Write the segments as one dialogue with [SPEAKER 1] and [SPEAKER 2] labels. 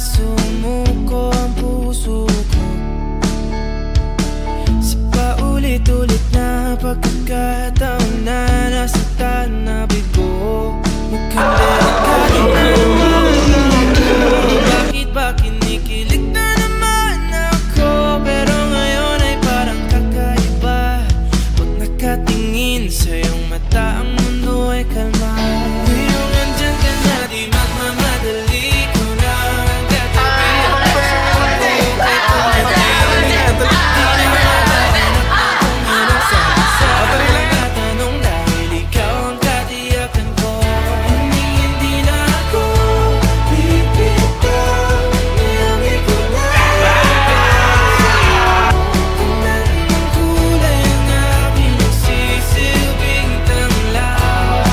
[SPEAKER 1] sumuko ang puso ko sa paulit-ulit na pagkakataon na nasaktan na bigo. Mukhang delikado na naman ako. Bakit ba kinikilig na naman ako? Pero ngayon ay parang kakaiba. Pag nakatingin sa iyong mata, ang mundo ay kalma. Ngayong andyan ka na, di magmamadali. Ikaw na ang katabi at kasama ko. Kahit kumating, di na makahanap kung anong sa tanong dahil ikaw ang katiyakan ko. Hindi na ako bibitaw, niyangin ko na kung anong kulay ang aking magsisilbing tanglaw.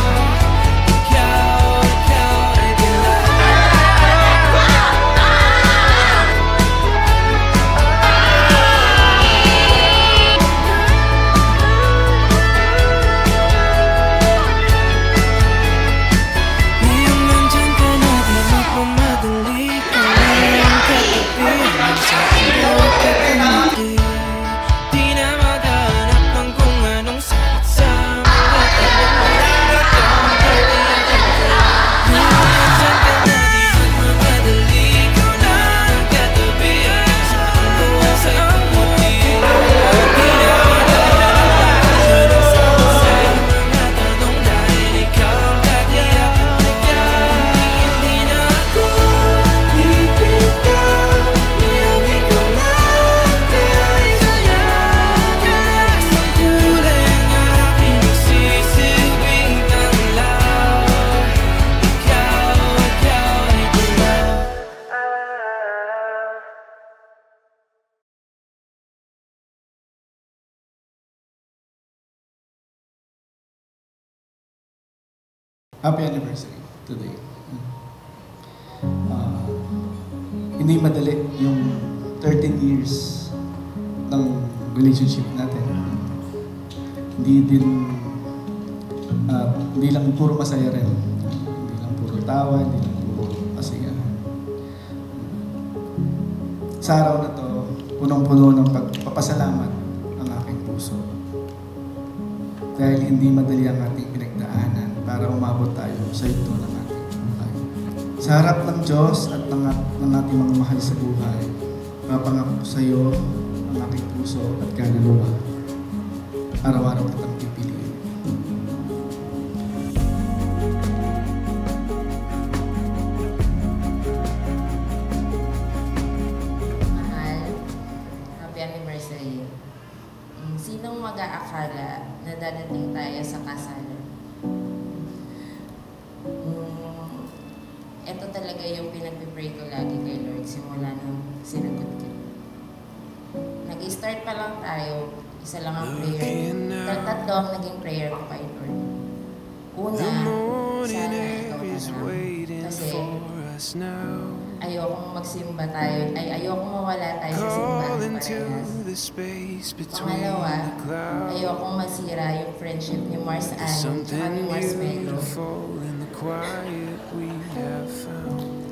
[SPEAKER 1] Ikaw ay dilaw. Ngayong nandyan ka na, di magmamadali. Ikaw na ang katabi sa iyo katumati. Di na maghanap ng kung anong sakit sa mga tanong. Ikaw ang katiyakan ko. Ngayong nandyan ka na, di magmamadali. Ikaw na ang katabi sa iyo katumati. Di na maghanap ng kung anong sakit sa mga tanong dahil ikaw ang katiyakan ko. Hindi na ako bibitaw, niyangin ko na kahit kalas ng kulay ang aking magsisilbing tanglaw. Ikaw ay dilaw.
[SPEAKER 2] Happy anniversary today. Hindi madali yung 13 years ng relationship natin. Hindi lang puro masaya rin. Hindi lang puro tawa, hindi lang puro kasiyahan. Sa araw na to, punong-puno ng pagpapasalamat ang aking puso. Dahil hindi madali ang ating pinagdaanan para umabot tayo sa ito ng ating buhay. Sa harap ng Diyos at ng ating mga mahal sa buhay, papangako ko sa iyo ang aking puso at kaluluwa. Araw-araw kitang pipiliin.
[SPEAKER 3] Mahal, happy anniversary. Sinong mag-aakala na dadating tayo sa kasal? Ito talaga yung pinag-pray ko lagi kay Lord simula nung sinagot ko. Nag-start pa lang tayo, isa lang ang prayer. Tatlo ang naging prayer ko kay Lord. Una, sana ikaw na lang. Kasi ayokong magsimba tayo, ayokong mawala tayo sa simbahan parehas. Pangalawa, ayokong masira yung friendship ni Mars Ann at ni Mars Melo.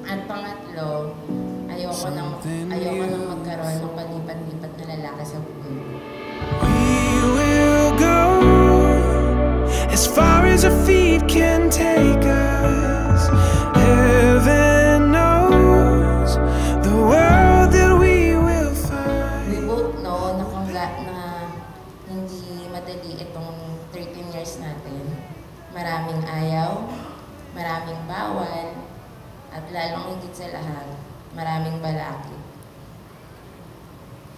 [SPEAKER 3] At pangatlo, ayoko nang magkaroon ng palipat-lipat na lalaki sa buhay.
[SPEAKER 1] We will go as far as our feet can take us. Heaven knows the world that we will find.
[SPEAKER 3] We both know na hindi madali itong 13 years natin. Maraming ayaw, maraming bawal, at lalong higit sa lahat, maraming balakid.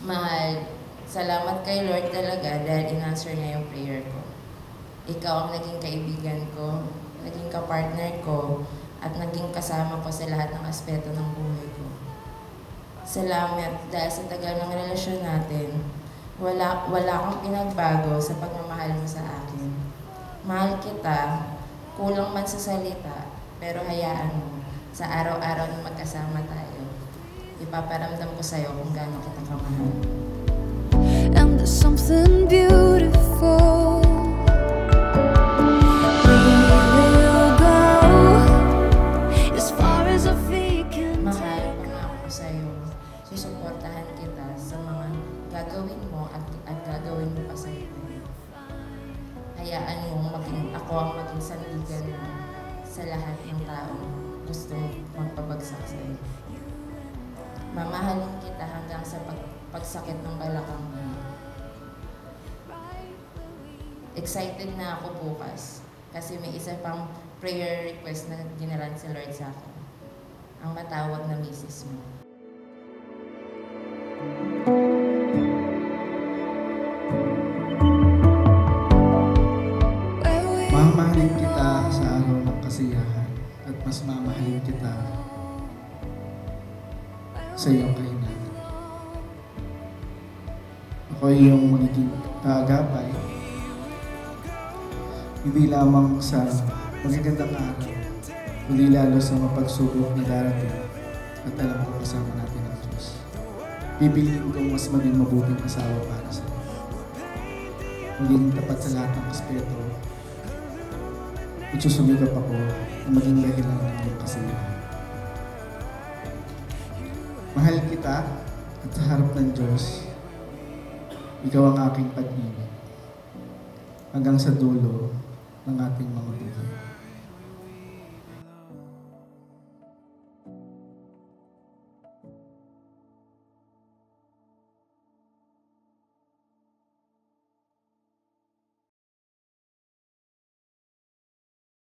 [SPEAKER 3] Mahal, salamat kay Lord talaga dahil in-answer niya yung prayer ko. Ikaw ang naging kaibigan ko, naging kapartner ko, at naging kasama ko sa lahat ng aspeto ng buhay ko. Salamat dahil sa tagal ng relasyon natin, wala akong pinagbago sa pagmamahal mo sa akin. Mahal kita, kulang man sa salita, pero hayaan mo, sa araw-araw na magkasama tayo, ipaparamdam ko sa'yo kung gaano kita kamahal.
[SPEAKER 4] And there's something beautiful. We will go as far as our feet can
[SPEAKER 3] Mahal,
[SPEAKER 4] take
[SPEAKER 3] pangako kaibigan mo sa lahat ng taong gustong magpabagsak sa iyo. Mamahalin kita hanggang sa pagsakit ng balakang mo. Excited na ako bukas kasi may isa pang prayer request na ginaran si Lord sa akin. Ang matawag na misis mo.
[SPEAKER 2] Mamahalin kita sa araw ng kasiyahan at mas mamahalin kita sa iyong kahinaan. Ako ay iyong magiging kaagapay, hindi lamang sa magagandang araw, kundi lalo sa mapagsubok na darating at alam ko kasama natin ang Diyos. Pipiliin kong mas maging mabuting asawa para sa iyo. Maging tapat sa lahat ng aspeto. Itsusumikap ako na maging dahilan ng iyong kasiyahan. Mahal kita at sa harap ng Diyos, ikaw ang aking pag-ibig hanggang sa dulo ng ating mga buhay.